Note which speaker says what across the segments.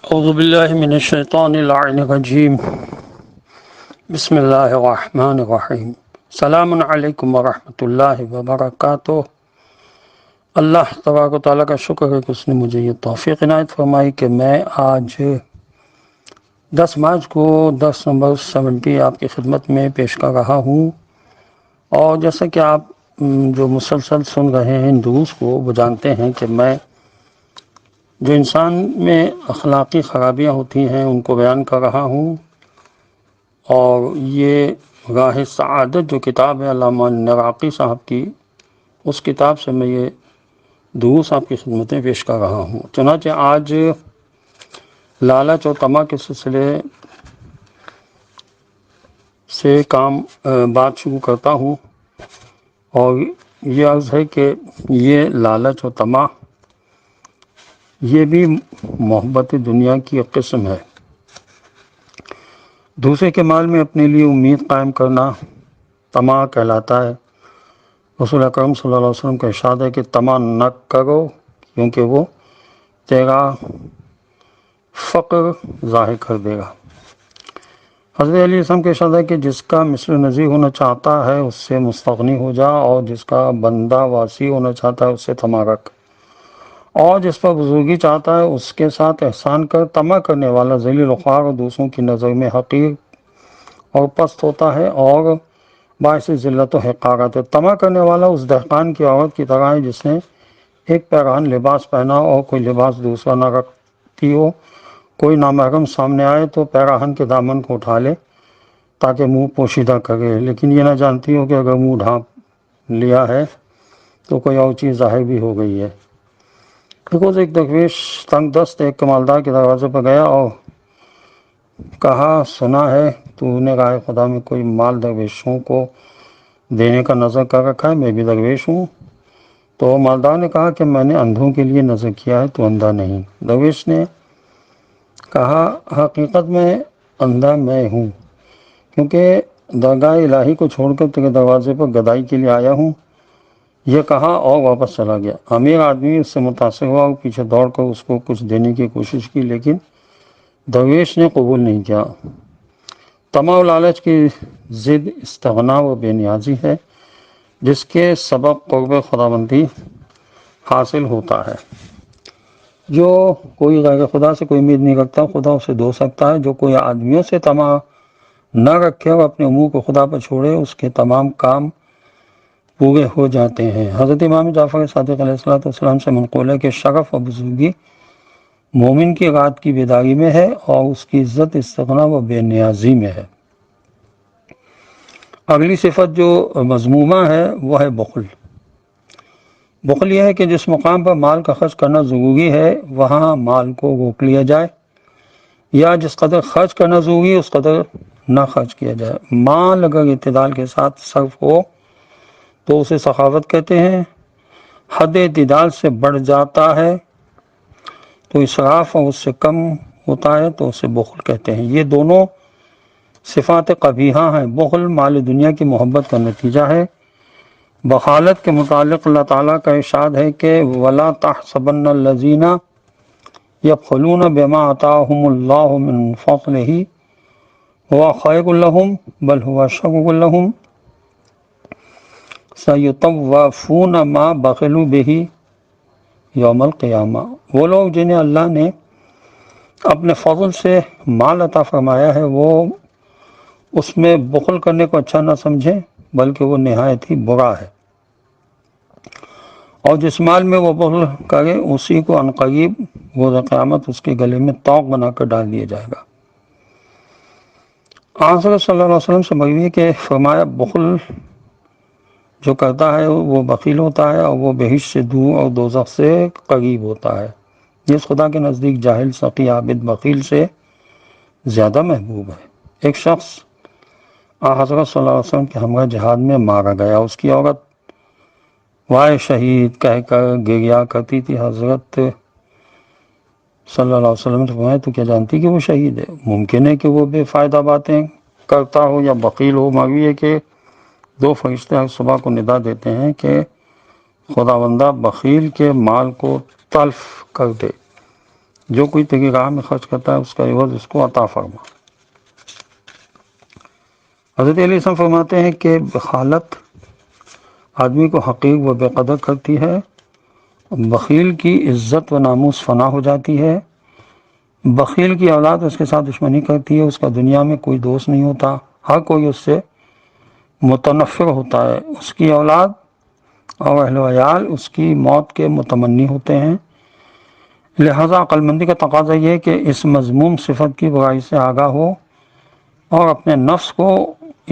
Speaker 1: اعوذ باللہ من الشیطان اللعین الرجیم بسم اللہ الرحمن الرحیم السلام علیکم ورحمۃ اللہ وبرکاتہ۔ اللہ تبارک و تعالیٰ کا شکر ہے کہ اس نے مجھے یہ توفیق عنایت فرمائی کہ میں آج 10 مارچ کو 10 نمبر 70 آپ کی خدمت میں پیش کر رہا ہوں، اور جیسا کہ آپ جو مسلسل سن رہے ہیں دروس کو، وہ جانتے ہیں کہ میں جو انسان میں اخلاقی خرابیاں ہوتی ہیں ان کو بیان کر رہا ہوں، اور یہ راہ سعادت جو کتاب ہے علامہ العراقی صاحب کی، اس کتاب سے میں یہ دروس آپ کی خدمت میں پیش کر رہا ہوں۔ چنانچہ آج لالچ اور طمع کے سلسلے سے بات شروع کرتا ہوں، اور یہ عرض ہے کہ یہ لالچ اور طمع یہ بھی محبت دنیا کی ایک قسم ہے۔ دوسرے کے مال میں اپنے لیے امید قائم کرنا طمع کہلاتا ہے۔ رسول اکرم صلی اللہ علیہ وسلم کا ارشاد ہے کہ طمع نہ کرو، کیونکہ وہ تیرا فقر ظاہر کر دے گا۔ حضرت علیہ السلام کا ارشاد ہے کہ جس کا مثل نظیر ہونا چاہتا ہے اس سے مستغنی ہو جا، اور جس کا بندہ واسع ہونا چاہتا ہے اس سے طمع رکھ، اور جس پر بزرگی چاہتا ہے اس کے ساتھ احسان کر۔ طمع کرنے والا ذلیل و خوار اور دوسروں کی نظر میں حقیر اور پست ہوتا ہے، اور باعث ذلت و حقارت ہے۔ طمع کرنے والا اس دہقان کی عورت کی طرح ہے جس نے ایک پیراہن لباس پہنا اور کوئی لباس دوسرا نہ رکھتی ہو۔ کوئی نامحرم سامنے آئے تو پیراہن کے دامن کو اٹھا لے تاکہ منہ پوشیدہ کرے، لیکن یہ نہ جانتی ہو کہ اگر منہ ڈھانپ لیا ہے تو کوئی اور چیز ظاہر بھی ہو گئی ہے۔ روز ایک درویش تنگ دست ایک مالدار کے دروازے پر گیا اور کہا، سنا ہے تو نے راہ خدا میں کوئی مال درویشوں کو دینے کا نظر کر رکھا ہے، میں بھی درویش ہوں۔ تو مالدار نے کہا کہ میں نے اندھوں کے لیے نظر کیا ہے، تو اندھا نہیں۔ درویش نے کہا، حقیقت میں اندھا میں ہوں، کیونکہ درگاہ الہی کو چھوڑ کر تیرے دروازے پر گدائی کے لیے آیا ہوں۔ یہ کہا اور واپس چلا گیا۔ امیر آدمی اس سے متاثر ہوا اور پیچھے دوڑ کر اس کو کچھ دینے کی کوشش کی، لیکن درویش نے قبول نہیں کیا۔ طمع و لالچ کی ضد استغنا و بے نیازی ہے، جس کے سبب قرب خداوندی حاصل ہوتا ہے۔ جو کوئی غیر خدا سے کوئی امید نہیں رکھتا، خدا اسے دو سکتا ہے۔ جو کوئی آدمیوں سے طمع نہ رکھے اور اپنے امور کو خدا پر چھوڑے، اس کے تمام کام پورے ہو جاتے ہیں۔ حضرت امام جعفر صادق علیہ السلام سے منقول ہے کہ شرف و بزرگی مومن کی رات کی بیداری میں ہے، اور اس کی عزت استغنا و بے نیازی میں ہے۔ اگلی صفت جو مذمومہ ہے وہ ہے بخل۔ بخل یہ ہے کہ جس مقام پر مال کا خرچ کرنا ضروری ہے وہاں مال کو روک لیا جائے، یا جس قدر خرچ کرنا ضروری ہے اس قدر نہ خرچ کیا جائے۔ مال اگر اعتدال کے ساتھ صرف ہو تو اسے سخاوت کہتے ہیں، حد اعتدال سے بڑھ جاتا ہے تو اسراف، اور اس سے کم ہوتا ہے تو اسے بخل کہتے ہیں۔ یہ دونوں صفات قبیحہ ہیں۔ بخل مال دنیا کی محبت کا نتیجہ ہے۔ بخالت کے متعلق اللہ تعالیٰ کا ارشاد ہے کہ وَلَا تَحْسَبَنَّ الَّذِينَ يَبْخَلُونَ بِمَا آتَاهُمُ اللَّهُ مِن فَضْلِهِ هُوَ خَيْرٌ لَهُمْ بَلْ هُوَ شَرٌّ لَهُمْ سَيُطَوَّفُونَ مَا بَخِلُوا بِهِ یوم القیامہ۔ وہ لوگ جنہیں اللہ نے اپنے فضل سے مال عطا فرمایا ہے، وہ اس میں بخل کرنے کو اچھا نہ سمجھیں، بلکہ وہ نہایت ہی برا ہے۔ اور جس مال میں وہ بخل کرے اسی کو عنقریب روز قیامت اس کے گلے میں طوق بنا کر ڈال دیا جائے گا۔ آن صلی اللہ علیہ وسلم سے مروی ہے کہ فرمایا، بخل جو کرتا ہے وہ بخیل ہوتا ہے، اور وہ بہشت سے دور اور دوزخ سے قریب ہوتا ہے۔ جس خدا کے نزدیک جاہل، سخی، عابد بخیل سے زیادہ محبوب ہے۔ ایک شخص حضرت صلی اللہ علیہ وسلم کے ہمراہ جہاد میں مارا گیا۔ اس کی عورت وائے شہید کہہ کر گریا کرتی تھی۔ حضرت صلی اللہ علیہ وسلم نے فرمایا، تو کیا جانتی کہ وہ شہید ہے؟ ممکن ہے کہ وہ بے فائدہ باتیں کرتا ہو یا بخیل ہو۔ مروی ہے کہ 2 فرشتے ہر صبح کو ندا دیتے ہیں کہ خداوندہ بخیل کے مال کو تلف کر دے۔ جو کوئی تیری راہ میں خرچ کرتا ہے اس کا عوض اس کو عطا فرما۔ حضرت علیہ السلام فرماتے ہیں کہ بخالت آدمی کو حقیر و بے قدر کرتی ہے، بخیل کی عزت و ناموس فنا ہو جاتی ہے، بخیل کی اولاد اس کے ساتھ دشمنی کرتی ہے، اس کا دنیا میں کوئی دوست نہیں ہوتا، ہر کوئی اس سے متنفر ہوتا ہے، اس کی اولاد اور اہل و عیال اس کی موت کے متمنی ہوتے ہیں۔ لہذا عقل مندی کا تقاضا یہ ہے کہ اس مذموم صفت کی برائی سے آگاہ ہو اور اپنے نفس کو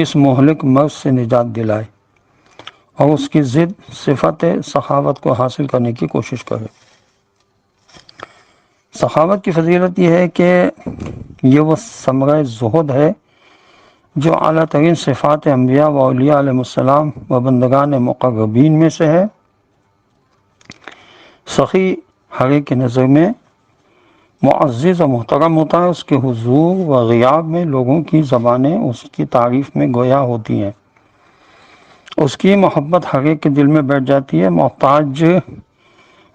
Speaker 1: اس مہلک مرض سے نجات دلائے اور اس کی ضد صفت سخاوت کو حاصل کرنے کی کوشش کرے۔ سخاوت کی فضیلت یہ ہے کہ یہ وہ ثمرہ زہد ہے جو اعلیٰ ترین صفات انبیاء و اولیاء علیہ السلام و بندگان مقربین میں سے ہے۔ سخی ہر ایک کی نظر میں معزز و محترم ہوتا ہے، اس کے حضور و غیاب میں لوگوں کی زبانیں اس کی تعریف میں گویا ہوتی ہیں، اس کی محبت ہر ایک کے دل میں بیٹھ جاتی ہے، محتاج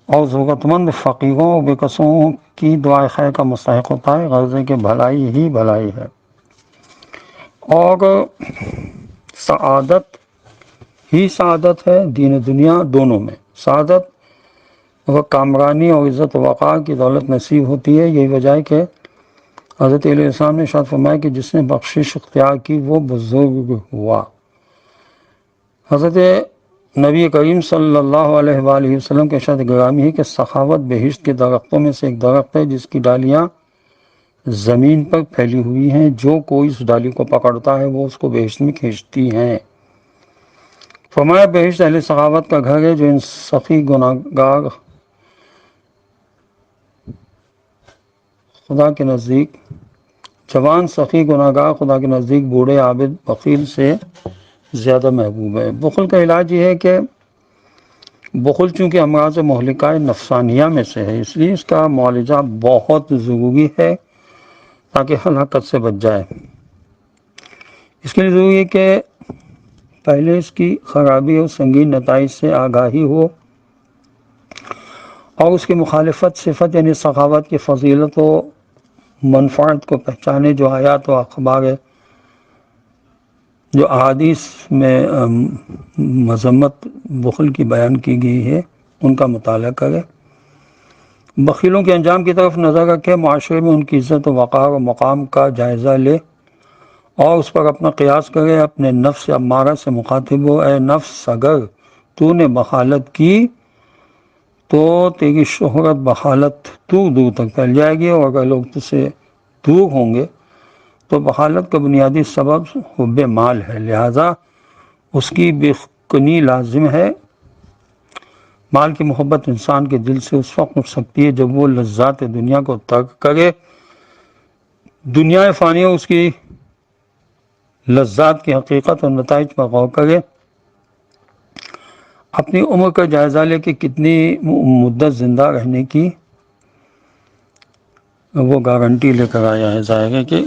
Speaker 1: اور ضرورت مند فقیروں اور بےکسوں کی دعائے خیر کا مستحق ہوتا ہے، غرض ہے کہ بھلائی ہی بھلائی ہے، اور سعادت ہی سعادت ہے دین و دنیا دونوں میں۔ سعادت وہ کامرانی اور عزت و وقار کی دولت نصیب ہوتی ہے، یہی وجہ ہے کہ حضرت علیہ السلام نے ارشاد فرمایا کہ جس نے بخشش اختیار کی وہ بزرگ ہوا۔ حضرت نبی کریم صلی اللہ علیہ وآلہ وسلم کے ارشاد گرامی ہے کہ سخاوت بہشت کے درختوں میں سے ایک درخت ہے جس کی ڈالیاں زمین پر پھیلی ہوئی ہیں، جو کوئی اس ڈالی کو پکڑتا ہے وہ اس کو بہشت میں کھینچتی ہیں۔ فرمایا بہشت اہل سخاوت کا گھر ہے جو ان سخی گناہگار خدا کے نزدیک جوان سخی گناہگار خدا کے نزدیک بوڑھے عابد بخیل سے زیادہ محبوب ہے۔ بخل کا علاج یہ ہے کہ بخل چونکہ امراض مہلکہ نفسانیہ میں سے ہے، اس لیے اس کا معالجہ بہت ضروری ہے تاکہ ہلاکت سے بچ جائے۔ اس کے لیے ضروری ہے کہ پہلے اس کی خرابی اور سنگین نتائج سے آگاہی ہو اور اس کی مخالفت صفت یعنی سخاوت کی فضیلت و منفعت کو پہچانے، جو آیات و اخبار ہے، جو احادیث میں مذمت بخل کی بیان کی گئی ہے ان کا مطالعہ کرے، بخیلوں کے انجام کی طرف نظر رکھے، معاشرے میں ان کی عزت و وقار و مقام کا جائزہ لے اور اس پر اپنا قیاس کرے، اپنے نفس امارہ سے مخاطب ہو، اے نفس اگر تو نے بخالت کی تو تیری شہرت بخالت دور دور تک پھیل جائے گی، اور اگر لوگ تجھ سے دور ہوں گے تو بخالت کا بنیادی سبب حب مال ہے، لہذا اس کی بے کنی لازم ہے۔ مال کی محبت انسان کے دل سے اس وقت اٹھ سکتی ہے جب وہ لذات دنیا کو ترک کرے، دنیا فانی اس کی لذات کی حقیقت اور نتائج پر غور کرے، اپنی عمر کا جائزہ لے کہ کتنی مدت زندہ رہنے کی وہ گارنٹی لے کر آیا ہے۔ ظاہر ہے کہ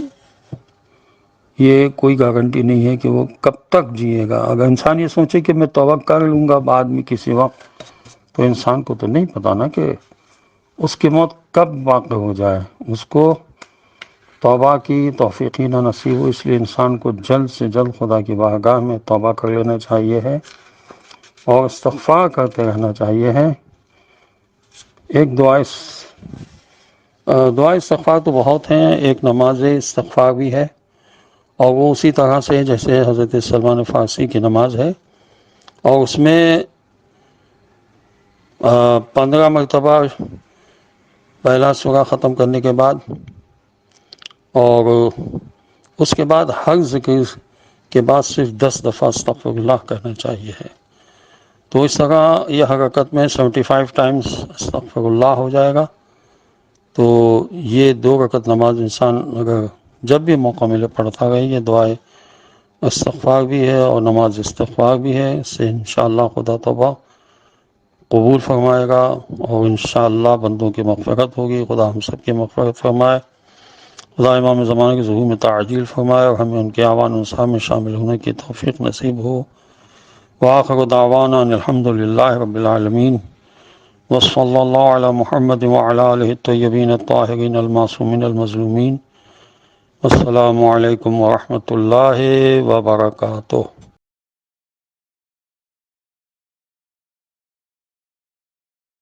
Speaker 1: یہ کوئی گارنٹی نہیں ہے کہ وہ کب تک جیے گا۔ اگر انسان یہ سوچے کہ میں توبہ کر لوں گا بعد میں کسی وقت، تو انسان کو تو نہیں پتا نا کہ اس کی موت کب واقع ہو جائے۔ اس کو توبہ کی توفیق نہ نصیب ہو، اس لیے انسان کو جلد سے جلد خدا کی بارگاہ میں توبہ کر لینا چاہیے ہے اور استغفار کرتے رہنا چاہیے ہے۔ ایک دعائے استغفار تو بہت ہیں، ایک نماز استغفار بھی ہے، اور وہ اسی طرح سے جیسے حضرت سلمان فارسی کی نماز ہے، اور اس میں 15 مرتبہ پہلا سورہ ختم کرنے کے بعد اور اس کے بعد ہر ذکر کے بعد صرف 10 دفعہ استغفر اللہ کہنا چاہیے ہے۔ تو اس طرح یہ حرکت میں 75 ٹائمز استغفر اللہ ہو جائے گا۔ تو یہ 2 رکعت نماز انسان اگر جب بھی موقع ملے پڑھتا رہے، یہ دعائے استغفار بھی ہے اور نماز استغفار بھی ہے، اس سے انشاءاللہ خدا توبہ قبول فرمائے گا اور انشاءاللہ بندوں کی مغفرت ہوگی۔ خدا ہم سب کی مغفرت فرمائے، خدا امام زمانے کے ظہور میں تعجیل فرمائے اور ہمیں ان کے اعوان انصار میں شامل ہونے کی توفیق نصیب ہو۔ وآخر دعوانا ان الحمد للہ رب العالمین۔ وصلی اللہ علی محمد وعلی آلہ الطیبین الطاہرین المعصومین المظلومین۔ السلام علیکم ورحمۃ اللہ وبرکاتہ۔